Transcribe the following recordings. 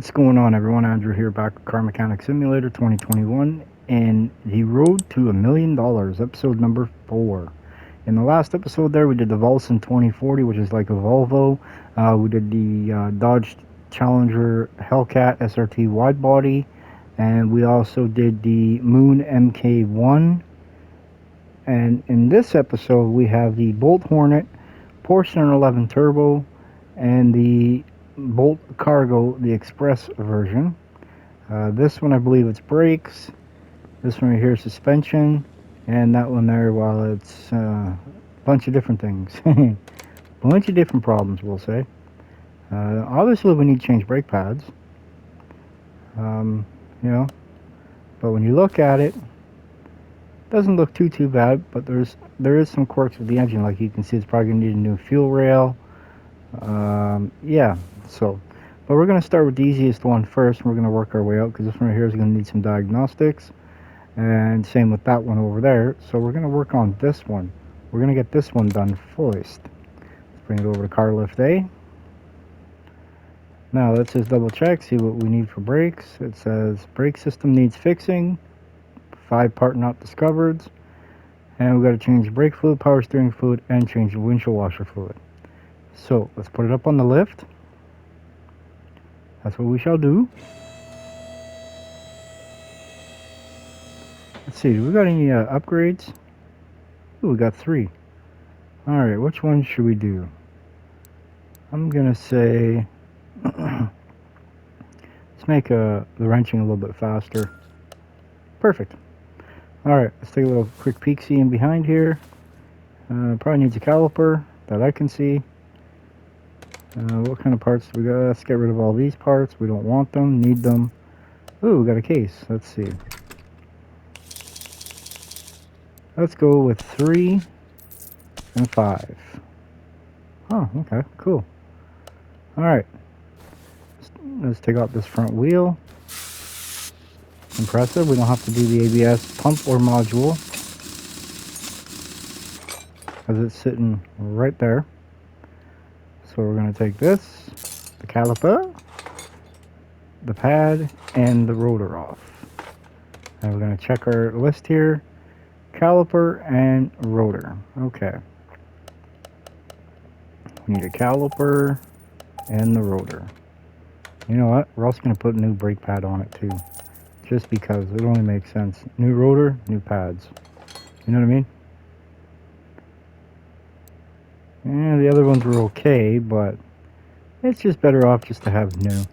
What's going on, everyone? Andrew here, back with Car Mechanic Simulator 2021 and the Road to $1,000,000, episode number 4. In the last episode there, we did the Volson 2040, which is like a Volvo. We did the Dodge Challenger Hellcat SRT wide body, and we also did the Moon MK1. And in this episode, we have the Bolt Hornet, Porsche 911 Turbo, and the Bolt Cargo, the Express version. This one, I believe it's brakes. This one right here is suspension. And that one there, well, it's a bunch of different things. Bunch of different problems, we'll say. Obviously, we need to change brake pads. You know, but when you look at it, doesn't look too bad. But there is some quirks with the engine. Like you can see, it's probably gonna need a new fuel rail. Yeah, so, but we're going to start with the easiest one first, and we're going to work our way out, because this one right here is going to need some diagnostics, and same with that one over there. So we're going to work on this one. We're going to get this one done first. Let's bring it over to car lift A. Now let's just double check, see what we need for brakes. It says brake system needs fixing, 5 part not discovered, and we've got to change brake fluid, power steering fluid, and change the windshield washer fluid. So let's put it up on the lift. That's what we shall do. Let's see, do we got any upgrades? Ooh, we got 3. Alright, which one should we do? I'm gonna say let's make the wrenching a little bit faster. Perfect. Alright, let's take a little quick peek-see in behind here. Probably needs a caliper that I can see. What kind of parts do we got? Let's get rid of all these parts. We don't want them, need them. Ooh, we got a case. Let's see. Let's go with 3 and 5. Oh, okay, cool. Alright. Let's take out this front wheel. Impressive. We don't have to do the ABS pump or module, because it's sitting right there. So we're going to take this, the caliper, the pad, and the rotor off. And we're going to check our list here. Caliper and rotor. Okay. We need a caliper and the rotor. You know what? We're also going to put a new brake pad on it too. Just because it only makes sense. New rotor, new pads. You know what I mean? Yeah, the other ones were okay, but it's just better off just to have new.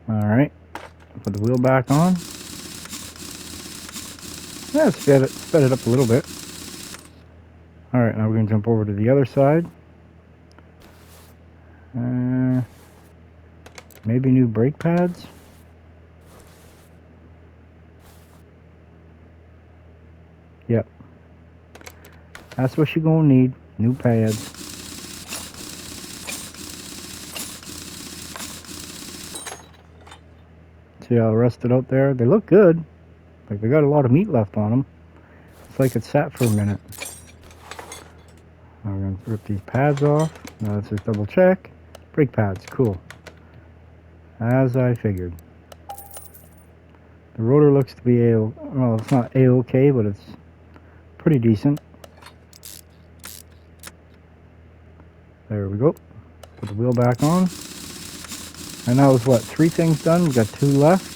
Alright, put the wheel back on. Yeah, sped it up a little bit. Alright, now we're going to jump over to the other side. Maybe new brake pads? Yep. That's what you're going to need, new pads. See how rusted out there? They look good. Like they got a lot of meat left on them. It's like it sat for a minute. I'm going to rip these pads off. Now let's just double check. Brake pads, cool. As I figured. The rotor looks to be well, it's not A-OK, but it's pretty decent. There we go. Put the wheel back on. And that was what, 3 things done? We got 2 left.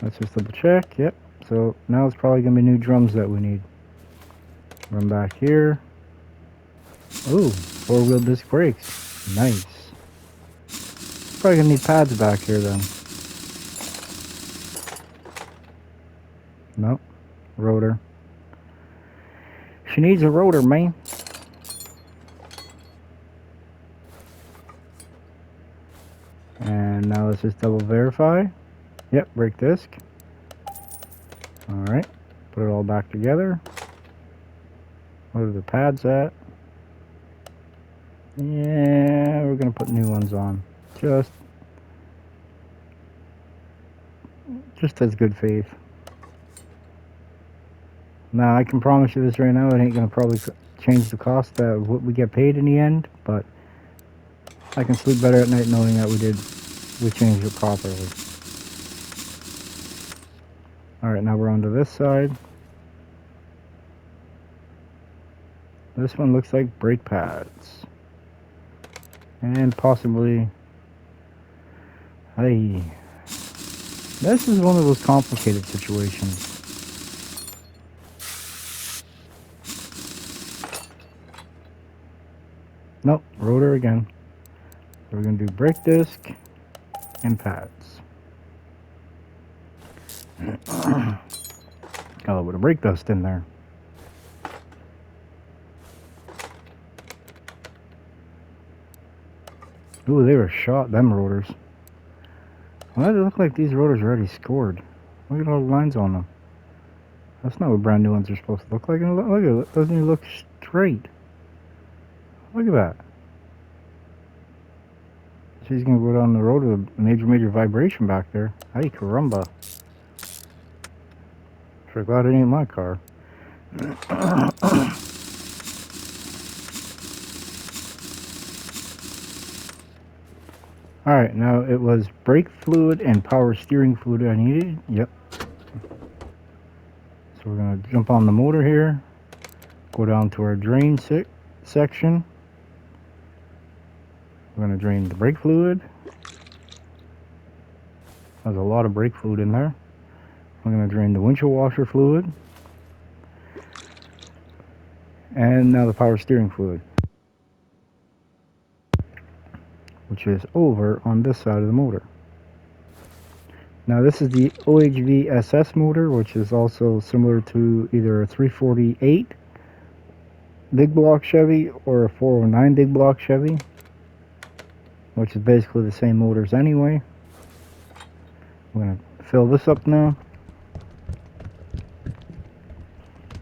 Let's just double check. Yep. So now it's probably going to be new drums that we need. Run back here. Ooh, 4-wheel disc brakes. Nice. Probably going to need pads back here then. Nope. Rotor. She needs a rotor, man. And now let's just double verify. Yep, brake disc. Alright, put it all back together. Where are the pads at? Yeah, we're going to put new ones on. Just as good faith. Now, I can promise you this right now, it ain't going to probably change the cost of what we get paid in the end, but I can sleep better at night knowing that we changed it properly. Alright, now we're on to this side. This one looks like brake pads. And possibly... Hey. This is one of those complicated situations. Nope, rotor again. So we're going to do brake disc and pads. Got a little bit of brake dust in there. Ooh, they were shot, them rotors. Why does it look like these rotors are already scored? Look at all the lines on them. That's not what brand new ones are supposed to look like. Look at it, doesn't even look straight. Look at that. She's gonna go down the road with a major vibration back there. Ay caramba. Sure glad it ain't my car. Alright, now it was brake fluid and power steering fluid I needed. Yep. So we're going to jump on the motor here. Go down to our drain section. We're going to drain the brake fluid. There's a lot of brake fluid in there. We're going to drain the windshield washer fluid. And now the power steering fluid, which is over on this side of the motor. Now this is the OHV SS motor, which is also similar to either a 348 big block Chevy or a 409 big block Chevy, which is basically the same motors anyway. I'm going to fill this up now.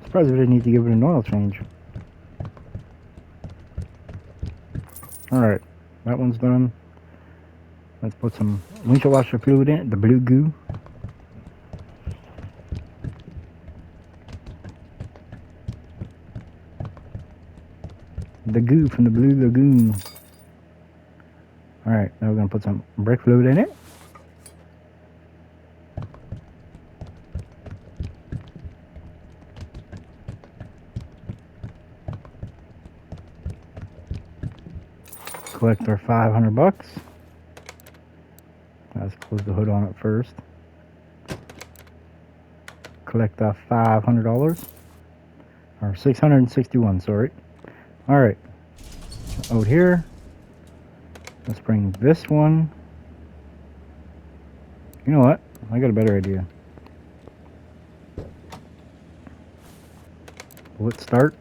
Surprised we didn't need to give it an oil change. Alright, that one's done. Let's put some windshield washer fluid in it, the blue goo. The goo from the Blue Lagoon. Alright, now we're going to put some brake fluid in it. Collect our 500 bucks. Let's close the hood on it first. Collect our $500. Or 661, sorry. Alright. Out here. Let's bring this one. You know what? I got a better idea. Let's start.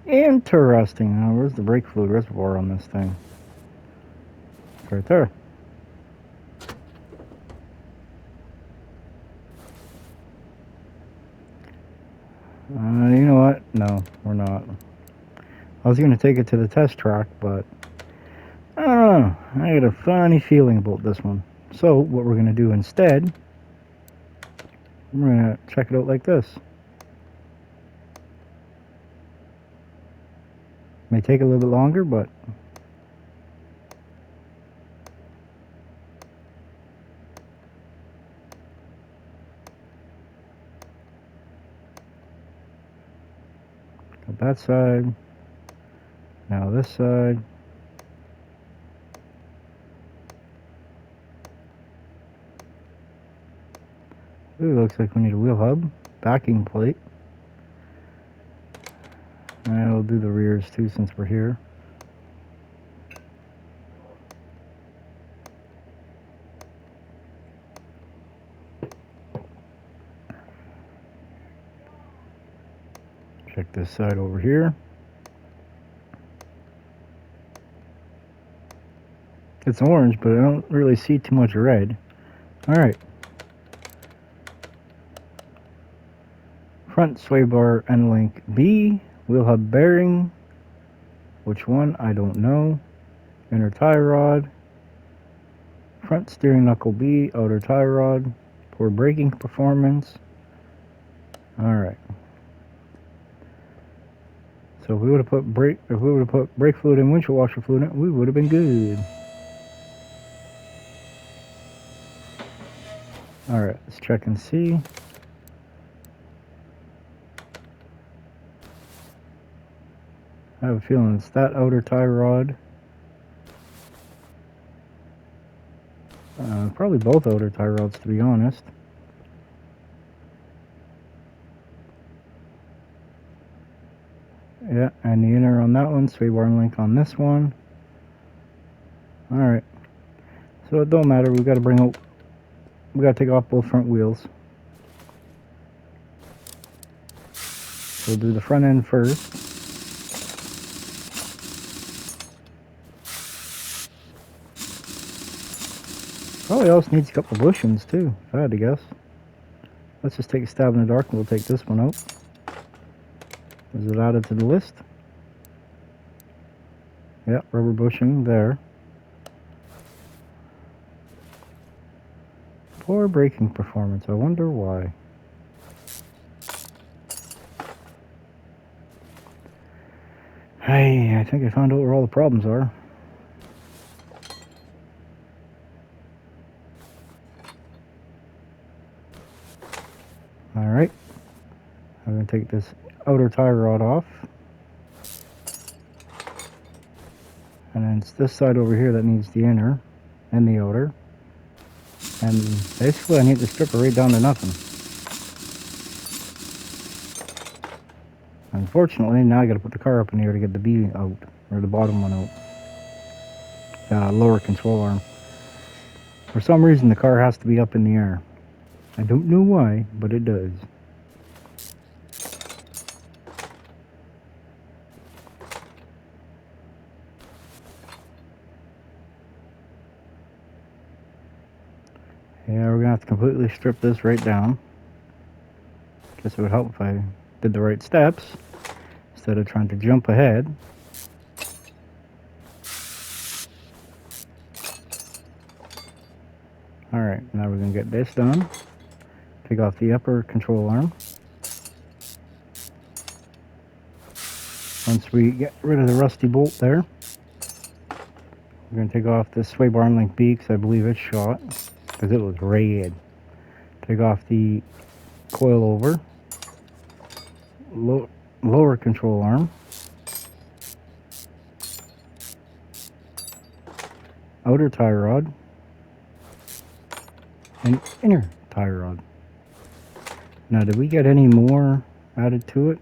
Interesting. Now, where's the brake fluid reservoir on this thing? It's right there. You know what? No, we're not. I was going to take it to the test track, but I don't know. I got a funny feeling about this one. So what we're going to do instead, we're going to check it out like this. May take a little bit longer, but got that side. Now this side. Ooh, looks like we need a wheel hub, backing plate. And we'll do the rears too since we're here. Check this side over here. It's orange, but I don't really see too much red. Alright. Front sway bar end link B. Wheel hub bearing. Which one? I don't know. Inner tie rod. Front steering knuckle B. Outer tie rod. Poor braking performance. Alright. So if we would have put brake fluid and windshield washer fluid in it, we would have been good. Alright, let's check and see. I have a feeling it's that outer tie rod. Probably both outer tie rods, to be honest. Yeah, and the inner on that one, sway bar link on this one. Alright. So it don't matter, we gotta take off both front wheels. So we'll do the front end first. Probably else needs a couple bushings too, if I had to guess. Let's just take a stab in the dark and we'll take this one out. Is it added to the list? Yeah, rubber bushing there. Poor braking performance, I wonder why. Hey, I think I found out where all the problems are. Alright, I'm going to take this outer tie rod off. And then it's this side over here that needs the inner and the outer. And basically I need to strip it right down to nothing. Unfortunately, now I got to put the car up in here to get the B out, or the bottom one out. Lower control arm. For some reason the car has to be up in the air. I don't know why, but it does. Yeah, we're gonna have to completely strip this right down. Guess it would help if I did the right steps instead of trying to jump ahead. Alright, now we're gonna get this done. Take off the upper control arm. Once we get rid of the rusty bolt there, we're going to take off this sway bar link B because I believe it's shot, because it was red. Take off the coil over, lower control arm, outer tie rod, and inner tie rod. Now, did we get any more added to it?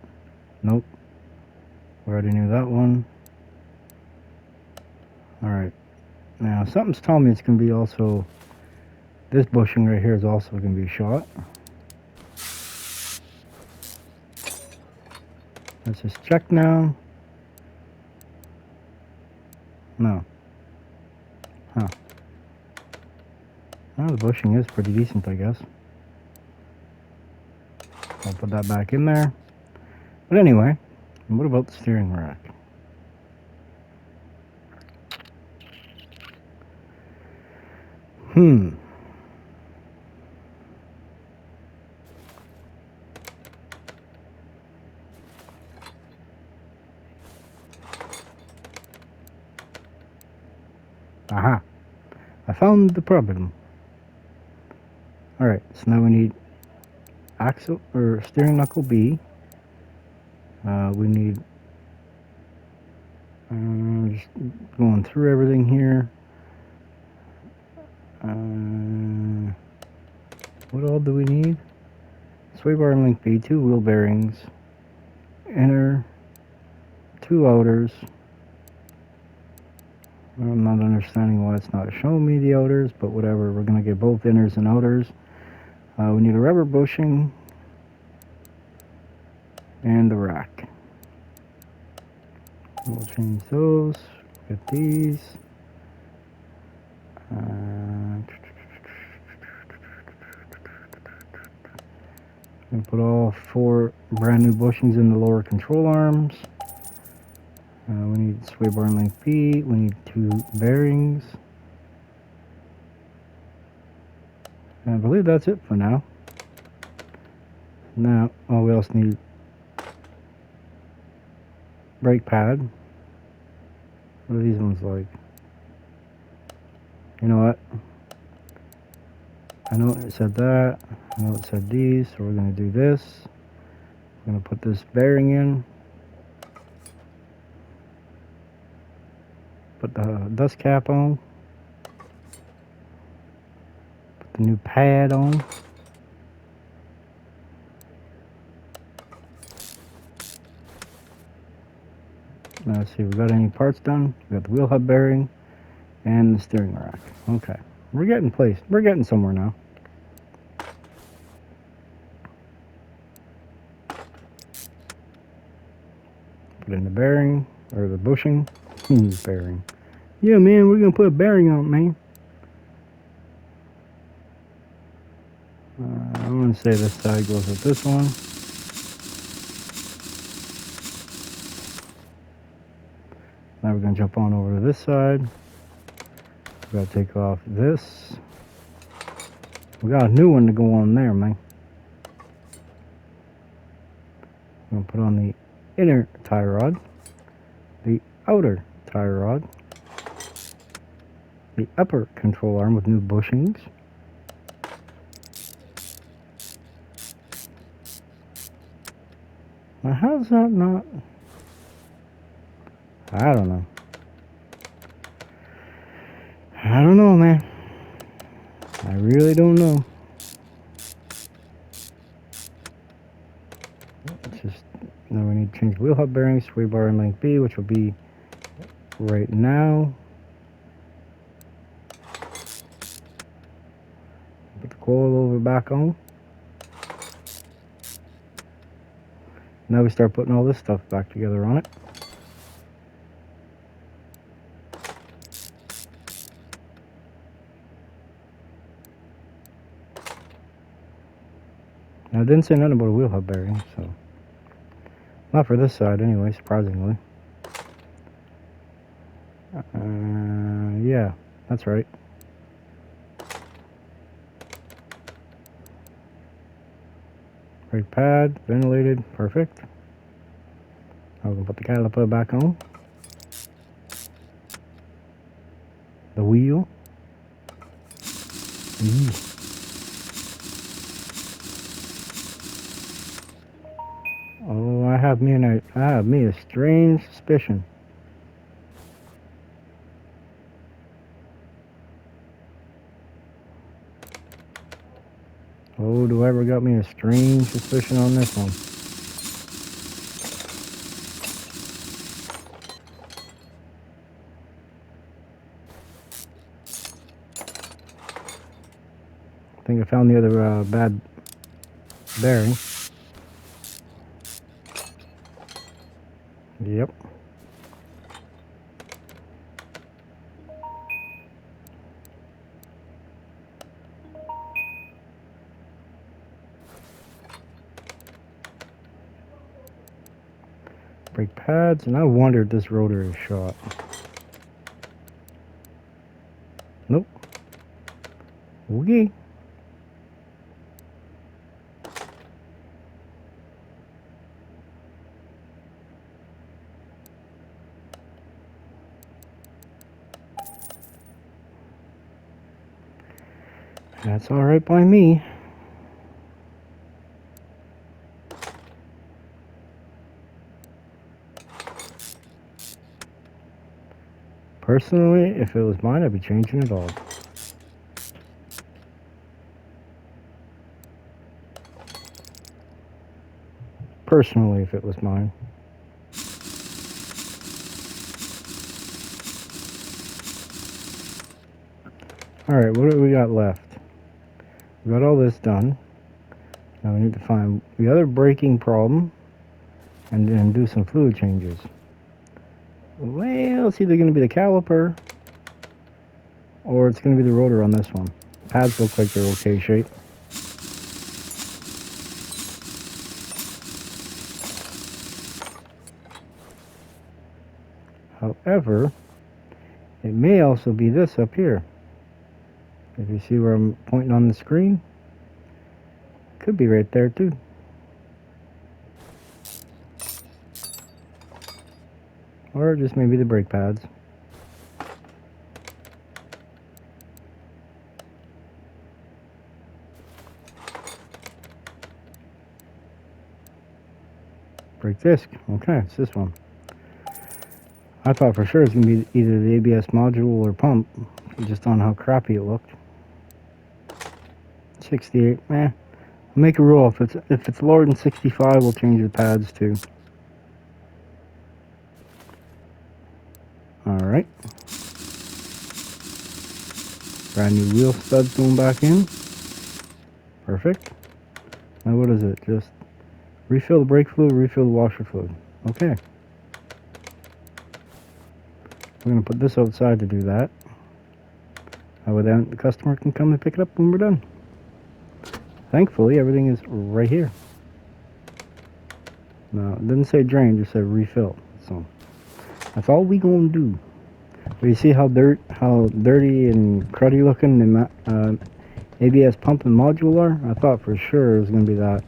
Nope. We already knew that one. Alright. Now, something's telling me it's going to be also... This bushing right here is also going to be shot. Let's just check now. No. Huh. Well, the bushing is pretty decent, I guess. I'll put that back in there. But anyway, what about the steering rack? Aha! I found the problem. Alright, so now we need axle or steering knuckle B. We need just going through everything here. What all do we need? Sway bar and link B, 2 wheel bearings, inner, 2 outers. I'm not understanding why it's not showing me the outers, but whatever. We're going to get both inners and outers. We need a rubber bushing and a rack. We'll change those. Get these. I'm going to put all 4 brand new bushings in the lower control arms. We need sway bar and link B. We need 2 bearings. I believe that's it for now. Now, oh, we also need brake pad. What are these ones like? You know what? I know it said that. I know it said these, so we're going to do this. We're going to put this bearing in. Put the dust cap on. Put the new pad on. Now let's see if we got any parts done. We got the wheel hub bearing and the steering rack. Okay. We're getting placed. We're getting somewhere now. Put in the bearing, or the bushing. Bearing. Yeah, man, we're going to put a bearing on it, man. I'm going to say this side goes with this one. Now we're going to jump on over to this side. We got to take off this. We got a new one to go on there, man. I'm going to put on the inner tie rod, the outer tie rod, the upper control arm with new bushings. Now how's that not? I don't know. I don't know, man. I really don't know. It's just, now we need to change wheel hub bearings, sway bar and length B, which will be right now. Put the coilover back on. Now we start putting all this stuff back together on it. Now, I didn't say nothing about a wheel hub bearing, so not for this side anyway, surprisingly. Yeah, that's right. Brake pad, ventilated, perfect. Now we're going to put the caliper back on. The wheel. Oh, I have me a strange suspicion. Oh, do I ever got me a strange suspicion on this one? I think I found the other bad bearing. Yep. Brake pads, and I wonder if this rotor is shot. Nope. Okay. That's alright by me. Personally, if it was mine, I'd be changing it all. Personally, if it was mine. Alright, what do we got left? We got all this done. Now we need to find the other braking problem and then do some fluid changes. Well, it's either going to be the caliper or it's going to be the rotor on this one. Pads look like they're okay shape. However, it may also be this up here. If you see where I'm pointing on the screen, could be right there too. Or just maybe the brake pads. Brake disc. Okay, it's this one. I thought for sure it's going to be either the ABS module or pump, just on how crappy it looked. 68, I'll make a rule. If it's lower than 65, we'll change the pads too. Alright. Brand new wheel studs going back in. Perfect. Now what is it? Just refill the brake fluid, refill the washer fluid. Okay. We're going to put this outside to do that. That way then the customer can come and pick it up when we're done. Thankfully, everything is right here. No, it didn't say drain, just said refill. So that's all we gonna do. But you see how dirty and cruddy looking the ABS pump and module are? I thought for sure it was gonna be that,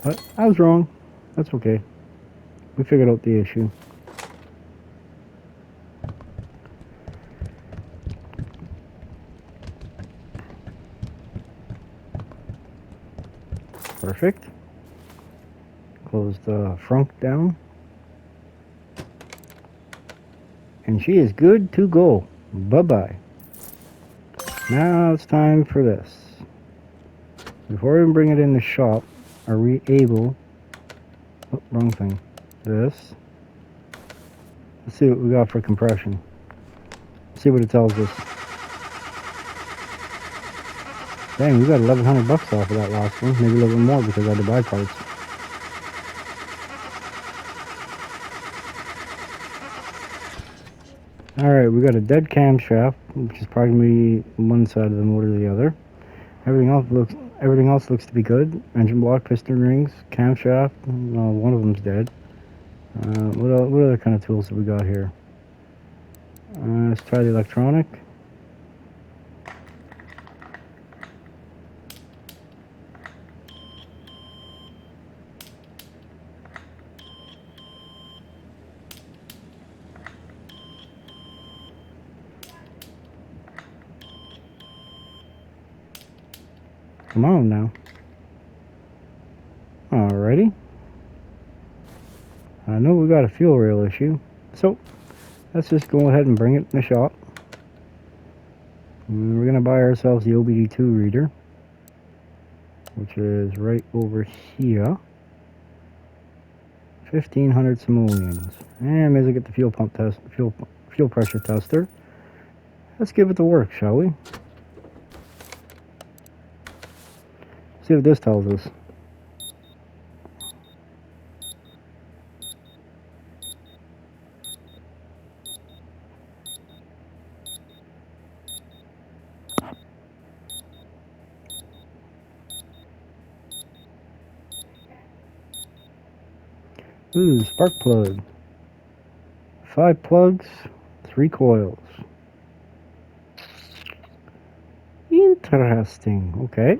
but I was wrong. That's okay. We figured out the issue. Perfect. Close the frunk down. And she is good to go. Bye-bye. Now it's time for this. Before we bring it in the shop, are we able... Oh, wrong thing. This. Let's see what we got for compression. Let's see what it tells us. Dang, we got 1,100 bucks off of that last one. Maybe a little bit more because I had to buy parts. Alright, we got a dead camshaft, which is probably one side of the motor or the other. Everything else looks to be good. Engine block, piston rings, camshaft. One of them's dead. What other kind of tools have we got here? Let's try the electronic. Come on now. Alrighty. I know we got a fuel rail issue, so let's just go ahead and bring it in the shop. And we're gonna buy ourselves the OBD2 reader, which is right over here. 1,500 simoleons, and maybe get the fuel pump test, fuel pressure tester. Let's give it to work, shall we? See what this tells us. Ooh, spark plug. 5 plugs, 3 coils. Interesting. Okay.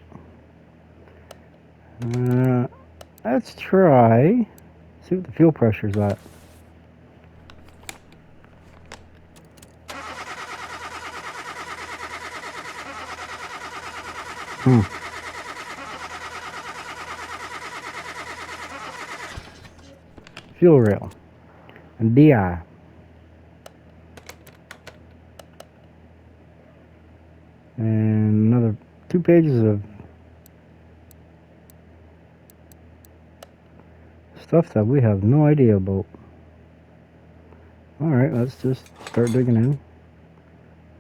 Let's try. See what the fuel pressure's at. Fuel rail and DI. And another 2 pages of stuff that we have no idea about. Alright, let's just start digging in.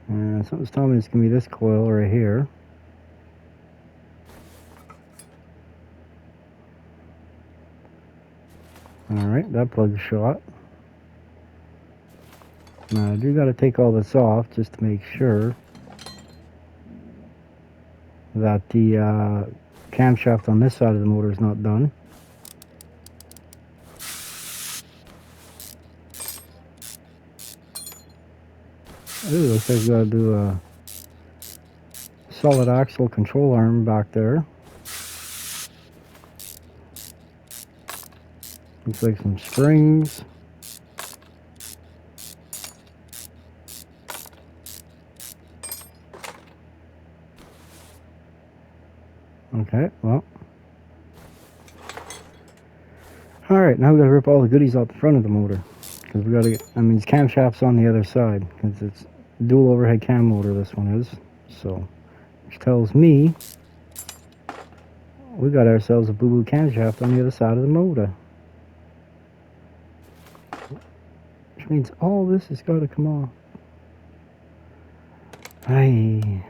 And something's telling me it's going to be this coil right here. Alright, that plug's shot. Now I do got to take all this off just to make sure that the camshaft on this side of the motor is not done. Ooh, looks like we got to do a solid axle control arm back there. Looks like some springs. Okay, well. Alright, now we gotta rip all the goodies out the front of the motor. Because we gotta get, these camshafts on the other side. Because it's dual overhead cam motor, this one is. So, which tells me we got ourselves a boo-boo camshaft on the other side of the motor. Which means all this has got to come off. Aye.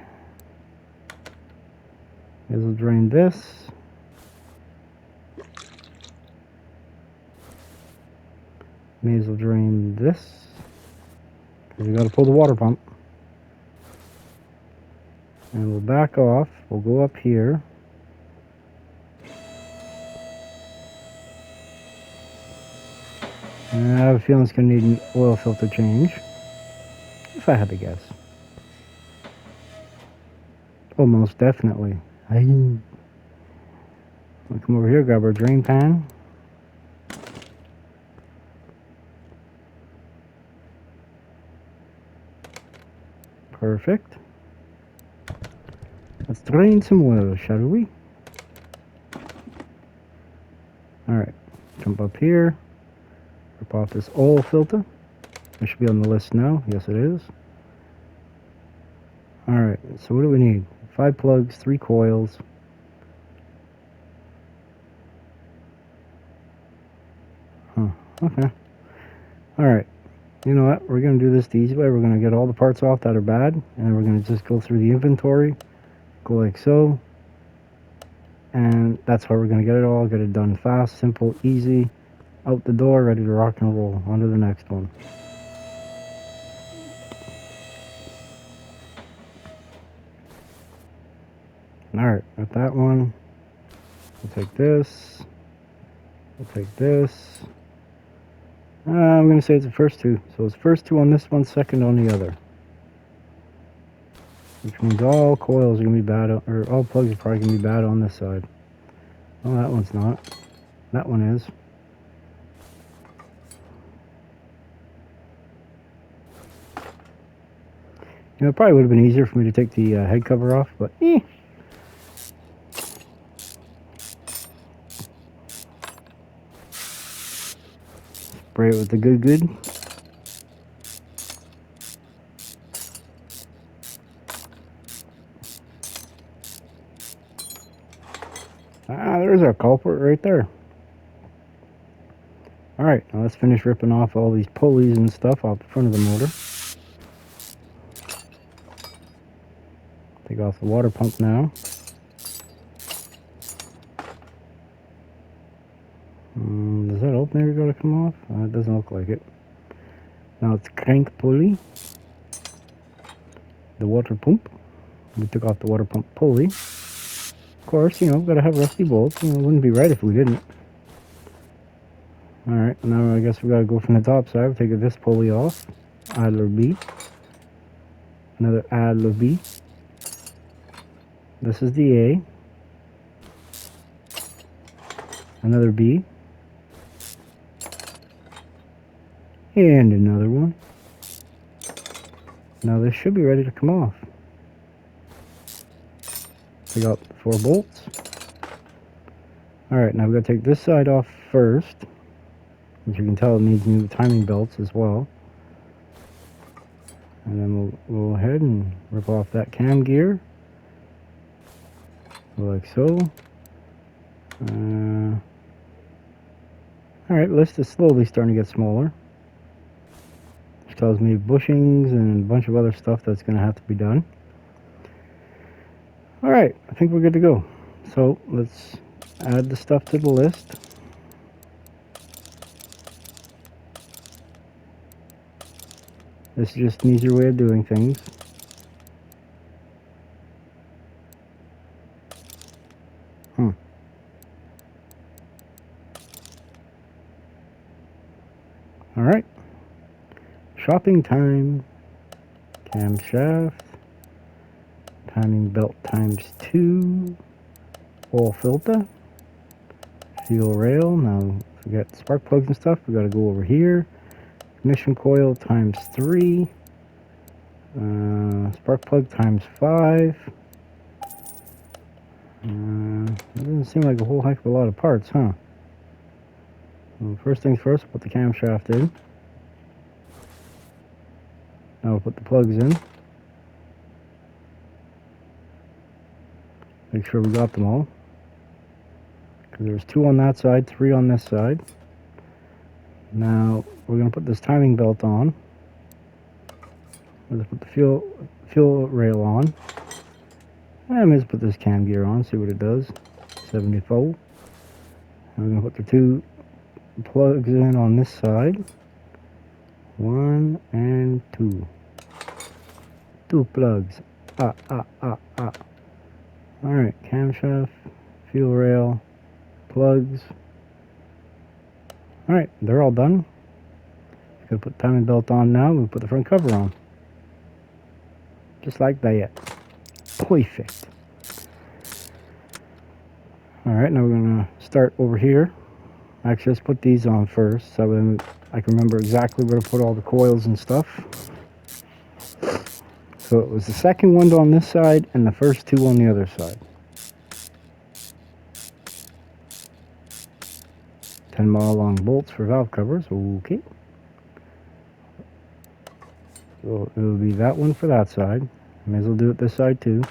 Guess we'll drain this. May as well drain this. Because we got to pull the water pump. And we'll back off. We'll go up here. And I have a feeling it's going to need an oil filter change. If I had to guess. Oh, most definitely. We'll come over here, grab our drain pan. Perfect. Let's drain some oil, shall we? Alright, jump up here. Rip off this oil filter. It should be on the list now. Yes, it is. Alright, so what do we need? 5 plugs, 3 coils. Huh, okay. Alright, you know what? We're going to do this the easy way. We're going to get all the parts off that are bad. And then we're going to just go through the inventory. Go like so. And that's how we're going to get it all. Get it done fast, simple, easy. Out the door, ready to rock and roll. On to the next one. Alright, got that one. We'll take this. We'll take this. I'm going to say it's the first two. So it's first two on this one, second on the other. Which means all coils are going to be bad, or all plugs are probably going to be bad on this side. Oh, that one's not. That one is. You know, it probably would have been easier for me to take the head cover off, but Spray it with the good. Ah, there's our culprit right there. Alright, now let's finish ripping off all these pulleys and stuff off the front of the motor. Take off the water pump now. Does that opener got to come off? It doesn't look like it. Now it's crank pulley. The water pump. We took off the water pump pulley. Of course, you know, gotta have rusty bolts. You know, it wouldn't be right if we didn't. Alright, now I guess we gotta go from the top side. We'll take this pulley off. Idler B. Another idler B. This is the A. Another B. And another one. Now this should be ready to come off. We got 4 bolts. Alright, now we've got to take this side off first. As you can tell, it needs new timing belts as well. And then we'll go ahead and rip off that cam gear. Like so. Alright, list is slowly starting to get smaller. Which tells me bushings and a bunch of other stuff that's going to have to be done. Alright, I think we're good to go. So, let's add the stuff to the list. This is just an easier way of doing things. Alright. Shopping time. Camshaft. timing belt ×2, oil filter, fuel rail. Now we got spark plugs and stuff. We got to go over here. Ignition coil ×3, spark plug ×5. It doesn't seem like a whole heck of a lot of parts, huh? Well, first things first, we'll put the camshaft in. Now we'll put the plugs in. Make sure we got them all. Because there's 2 on that side, 3 on this side. Now we're going to put this timing belt on. Let's put the fuel rail on. And let's put this cam gear on, see what it does. 74. And we're going to put the 2 plugs in on this side. 1 and 2. 2 plugs. Alright, camshaft, fuel rail, plugs. Alright, they're all done. Gonna put the timing belt on now. We'll put the front cover on. Just like that. Perfect. Alright, now we're gonna start over here. Actually, let's put these on first so then I can remember exactly where to put all the coils and stuff. So it was the second one on this side and the first 2 on the other side. 10-mile long bolts for valve covers. Okay. So it will be that one for that side. May as well do it this side too.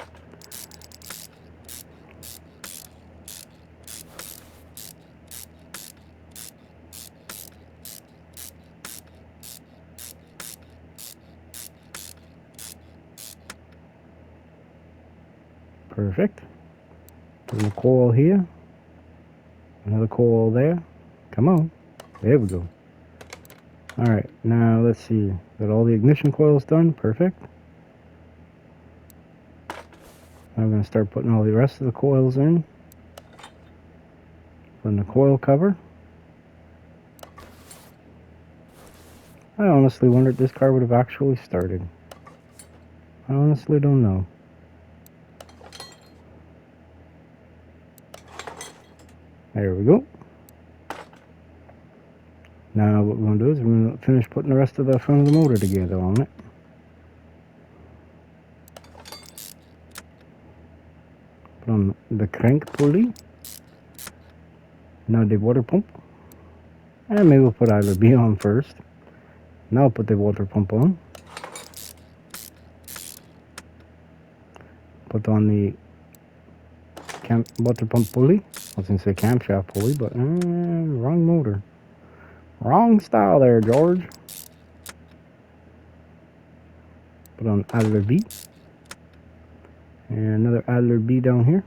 Perfect. Put a coil here. Another coil there. Come on. There we go. Alright, now let's see. Got all the ignition coils done. Perfect. Now I'm going to start putting all the rest of the coils in. Putting the coil cover. I honestly wonder if this car would have actually started. I honestly don't know. There we go. Now what we're going to do is we're going to finish putting the rest of the front of the motor together on it. Put on the crank pulley. Now the water pump. And maybe we'll put either B on first. Now I'll put the water pump on. Put on the water pump pulley. I was going to say camshaft pulley, but wrong motor. Wrong style there, George. Put on idler B. And another idler B down here.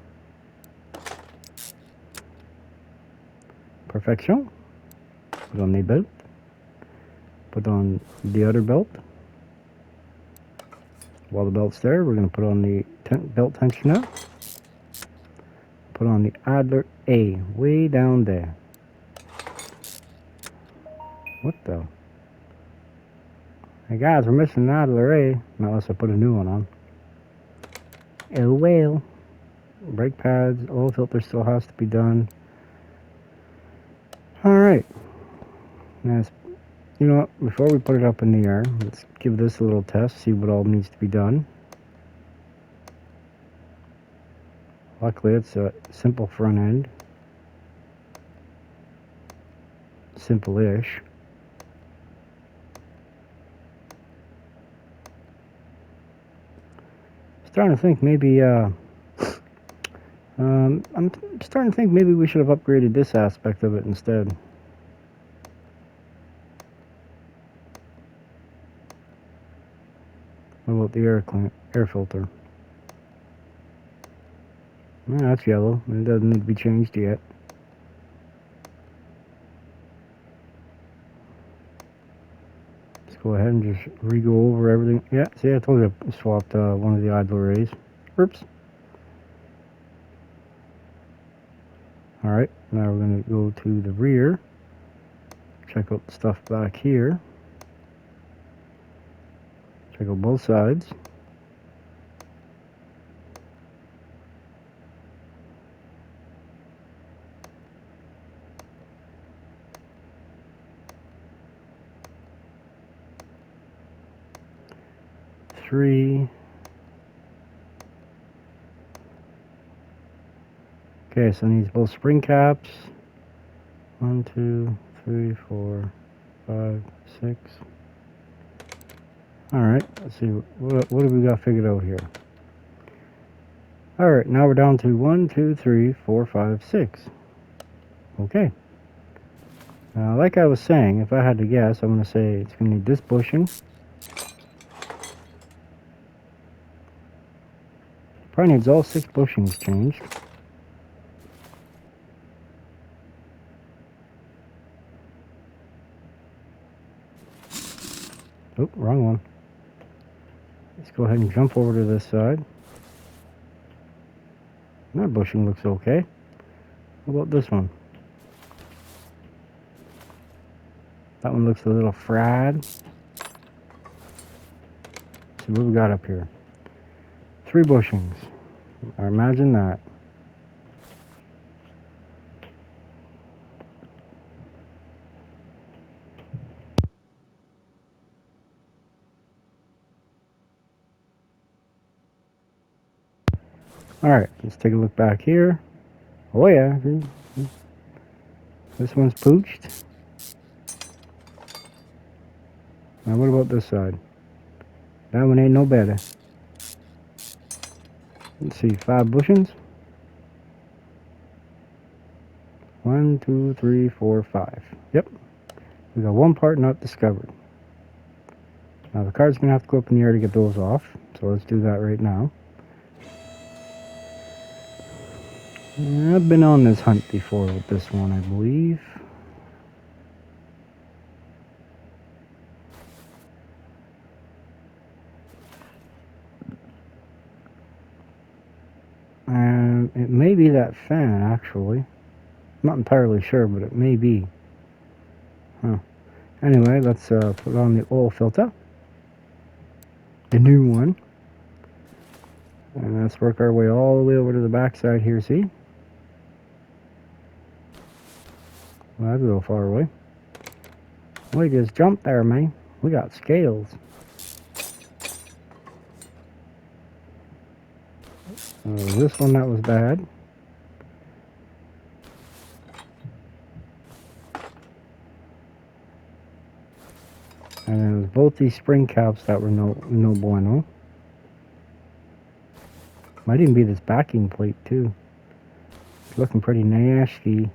Perfection. Put on the belt. Put on the other belt. While the belt's there, we're going to put on the belt tensioner. Put on the idler A way down there. What the? Hey guys, we're missing an idler A. Not unless I put a new one on. Oh well. Brake pads, oil filter still has to be done. Alright. Now, you know what? Before we put it up in the air, let's give this a little test, see what all needs to be done. Luckily, it's a simple front end. Simple-ish. Starting to think maybe I'm starting to think maybe we should have upgraded this aspect of it instead. What about the air filter? Yeah, that's yellow. It doesn't need to be changed yet. Let's go ahead and just re-go over everything. Yeah, see, I told you I swapped one of the idler rays. Oops. Alright, now we're going to go to the rear. Check out the stuff back here. Check out both sides. 3. Okay, so it needs both spring caps. 1, 2, 3, 4, 5, 6. Alright, let's see, what do we got figured out here? Alright, now we're down to 1, 2, 3, 4, 5, 6. Okay. Now, like I was saying, if I had to guess, I'm going to say it's going to need this bushing. Probably needs all 6 bushings changed. Oh, wrong one. Let's go ahead and jump over to this side. That bushing looks okay. How about this one? That one looks a little fried. Let's see what we got up here. 3 bushings. Imagine that. Alright, let's take a look back here. Oh yeah, this one's pooched. Now what about this side? That one ain't no better. Let's see, 5 bushings. 1, 2, 3, 4, 5. Yep, we got 1 part not discovered. Now the card's gonna have to go up in the air to get those off, so let's do that right now. I've been on this hunt before with this one, I believe. And it may be that fan, actually. I'm not entirely sure, but it may be. Huh. Anyway, let's put on the oil filter. The new one. And let's work our way all the way over to the back side here, see? Well, that's a little far away. We just jumped there, man. We got scales. This one, that was bad. And then it was both these spring caps that were no bueno. Might even be this backing plate too. It's looking pretty nasty.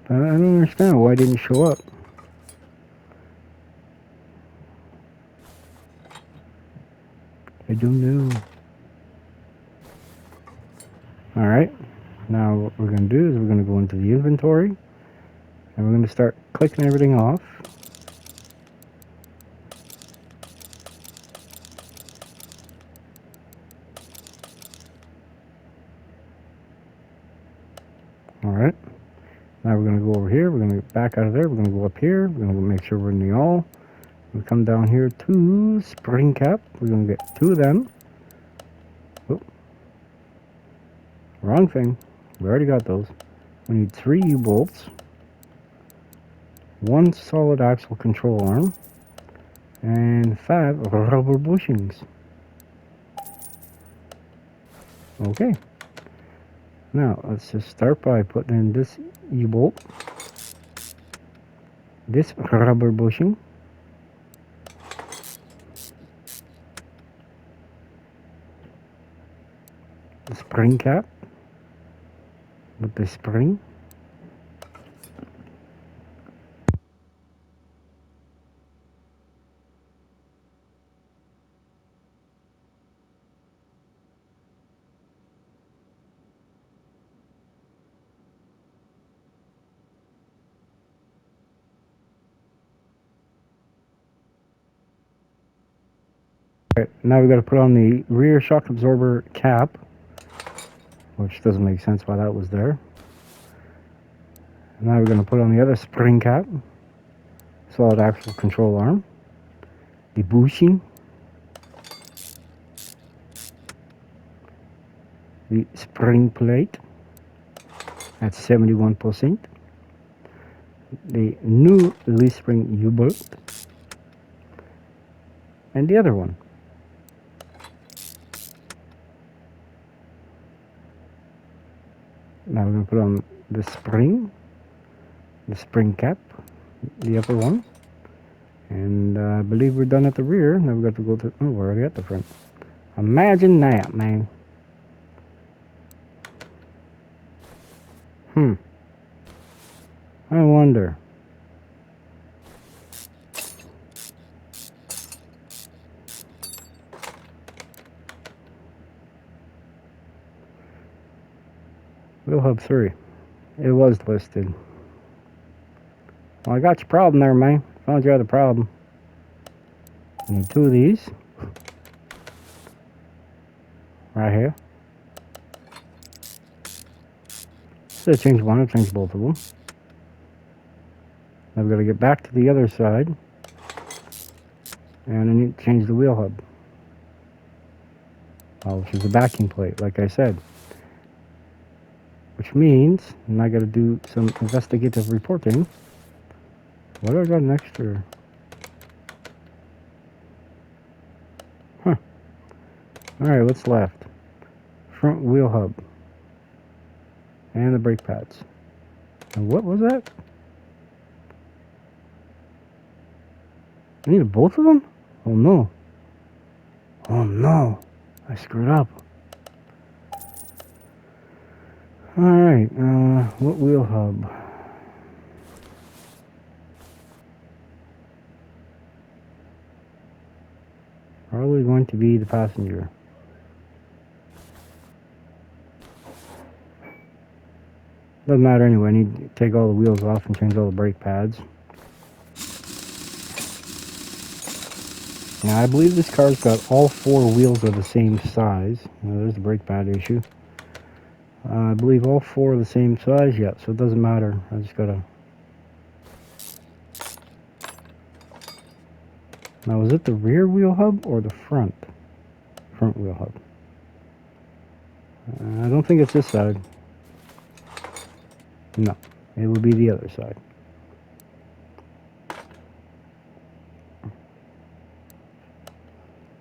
But I don't understand why it didn't show up. I don't know. Alright, now what we're going to do is we're going to go into the inventory and we're going to start clicking everything off. Alright, now we're going to go over here, we're going to get back out of there, we're going to go up here, we're going to make sure we're in the all. We come down here to spring cap, we're going to get 2 of them. Oh, wrong thing, we already got those. We need 3 U-bolts, 1 solid axle control arm, and 5 rubber bushings. Okay. Now, let's just start by putting in this U-bolt, this rubber bushing, the spring cap with the spring, Alright, now we've got to put on the rear shock absorber cap, which doesn't make sense why that was there. Now we're going to put on the other spring cap, solid axle control arm, the bushing, the spring plate at 71%, the new leaf spring U-bolt, and the other one. Now we're going to put on the spring cap, the upper one. And I believe we're done at the rear. Now we've got to go to, oh, we're already at the front. Imagine that, man. I wonder. Wheel hub 3. It was listed. Well, I got your problem there, man. Found you had a problem. I need 2 of these. Right here. So I changed one, I changed both of them. I've got to get back to the other side. And I need to change the wheel hub. Which is the backing plate, like I said. Which means, and I got to do some investigative reporting. What do I got next to? Huh. Alright, what's left? Front wheel hub. And the brake pads. And what was that? I needed both of them? Oh no. Oh no. I screwed up. Alright, what wheel hub? Probably going to be the passenger. Doesn't matter anyway, I need to take all the wheels off and change all the brake pads. Now I believe this car's got all 4 wheels are the same size. Now, there's the brake pad issue. I believe all 4 are the same size yet, so it doesn't matter. I just gotta... Now is it the rear wheel hub or the front? Front wheel hub. I don't think it's this side. No, it would be the other side.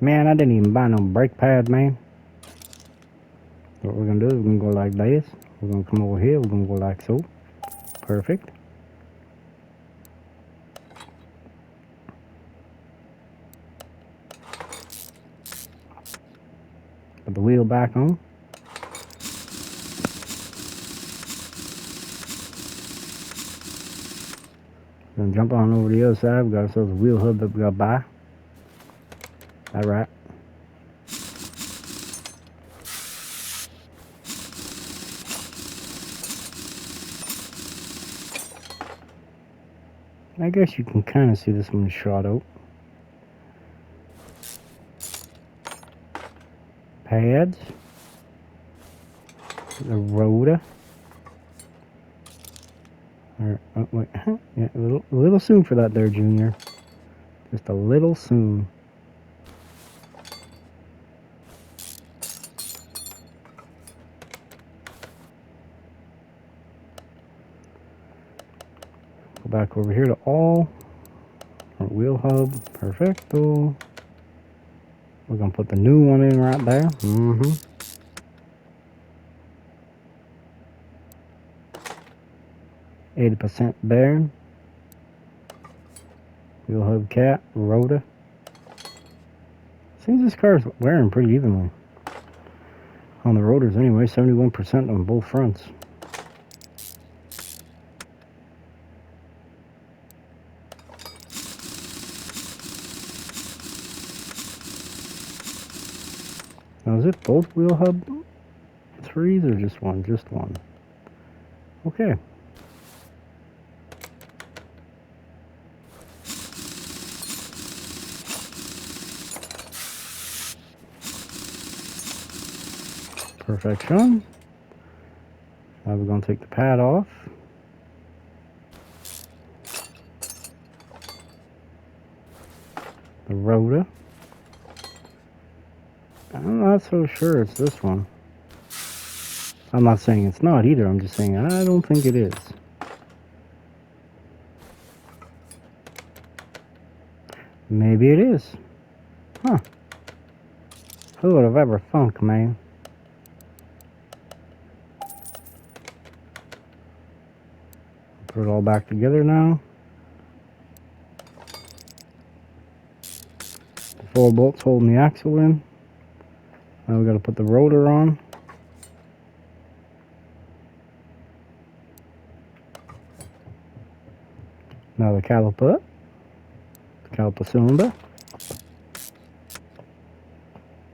Man, I didn't even buy no brake pad, man. What we're gonna do is we're gonna go like this. We're gonna come over here, we're gonna go like so. Perfect. Put the wheel back on. Then jump on over the other side. We got ourselves a wheel hub that we got to buy. All right. I guess you can kind of see this one shot out. Pads. The rotor. Oh, wait. Yeah, a little soon for that there, Junior. Just a little soon. Go back over here to all. Front wheel hub. Perfecto. We're going to put the new one in right there. 80% bearing. Wheel hub cap. Rotor. Seems this car's wearing pretty evenly. On the rotors anyway. 71% on both fronts. Now is it both wheel hub 3s or just one? Just one. Okay. Perfection. Now we're going to take the pad off. The rotor. I'm not so sure it's this one. I'm not saying it's not either. I'm just saying I don't think it is. Maybe it is. Huh. Who would have ever thunk, man? Put it all back together now. The 4 bolts holding the axle in. Now we got to put the rotor on. Now the caliper cylinder.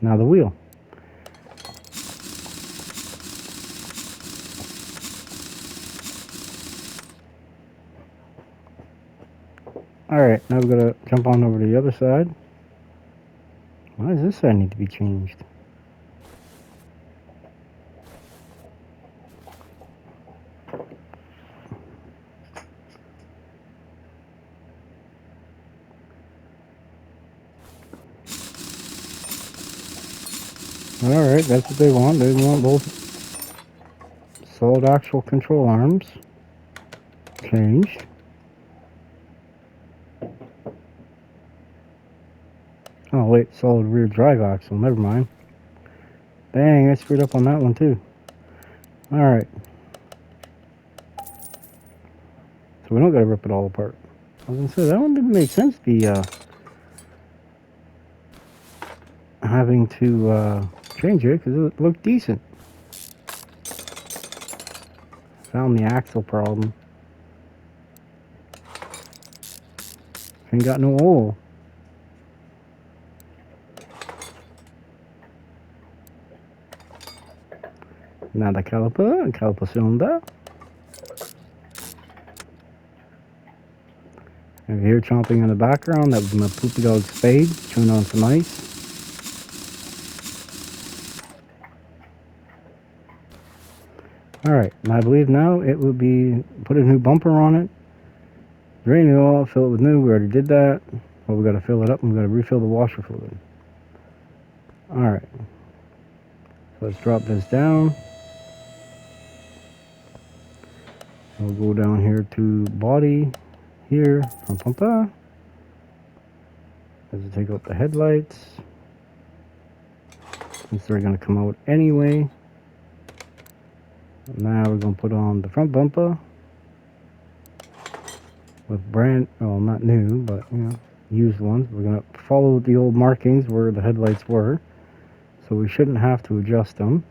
Now the wheel. Alright, now we're going to jump on over to the other side. Why does this side need to be changed? Alright, that's what they want. They want both solid axle control arms changed. Oh wait, solid rear drive axle, never mind. Dang, I screwed up on that one too. Alright. So we don't gotta rip it all apart. I was gonna say, that one didn't make sense, the having to change it, because it looked decent. Found the axle problem. Ain't got no oil. Now the caliper cylinder. If you hear chomping in the background, that was my poopy dog Spade chewing on some ice. Alright, and I believe now it will be put a new bumper on it, drain it all, fill it with new. We already did that. Well, we got to fill it up and we got to refill the washer fluid. Alright, so let's drop this down. We'll go down here to body here, front bumper. Let's take out the headlights, since they're going to come out anyway. Now we're going to put on the front bumper with well, not new, but you know, used ones. We're going to follow the old markings where the headlights were, so we shouldn't have to adjust them.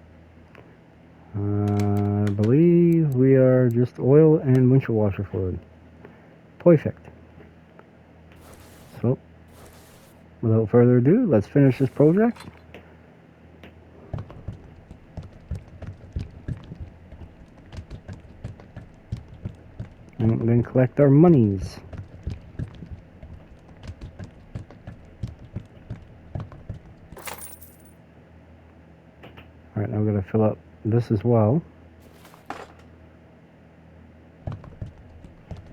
I believe we are just oil and windshield washer fluid. Perfect. So, without further ado, let's finish this project. And then collect our monies. Alright, now we're going to fill up this as well,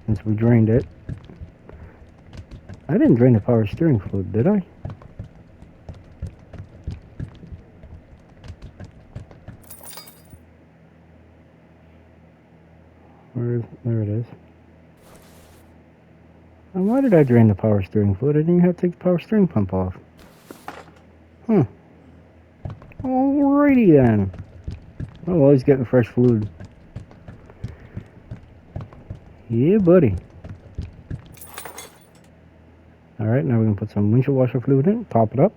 since we drained it. I didn't drain the power steering fluid, did I? There it is. And why did I drain the power steering fluid? I didn't even have to take the power steering pump off. Alrighty then. Oh, well, he's getting fresh fluid. Yeah, buddy. Alright, now we're going to put some windshield washer fluid in, top it up.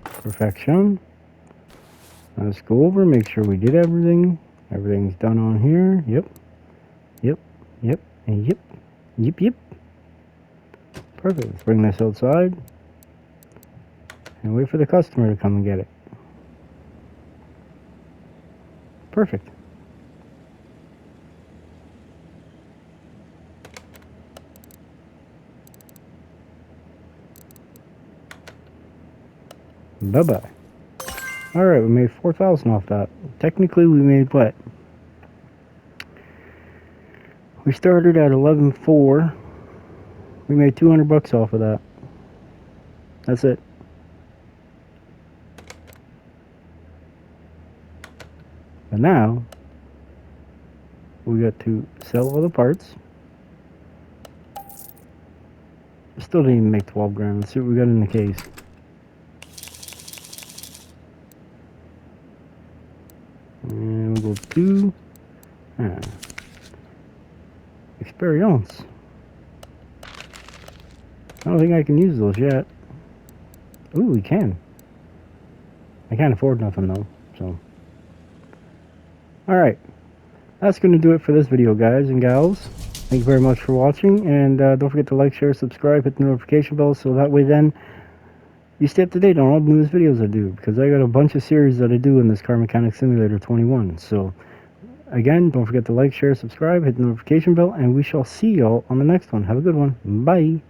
Perfection. Now let's go over, make sure we did everything. Everything's done on here. Yep. Yep. Yep. And yep. Yep. Yep. Perfect. Let's bring this outside and wait for the customer to come and get it. Perfect. Bye-bye. Alright, we made 4,000 off that. Technically, we made what? We started at 11.4. We made 200 bucks off of that. That's it. But now, We got to sell all the parts. Still didn't even make 12 grand. Let's see what we got in the case. And we'll go to experience. I don't think I can use those yet. Ooh, we can. I can't afford nothing though, so. Alright. That's going to do it for this video, guys and gals. Thank you very much for watching, and don't forget to like, share, subscribe, hit the notification bell, so that way then you stay up to date on all the newest videos I do, because I got a bunch of series that I do in this Car Mechanic Simulator 21. So, again, don't forget to like, share, subscribe, hit the notification bell, and we shall see y'all on the next one. Have a good one. Bye.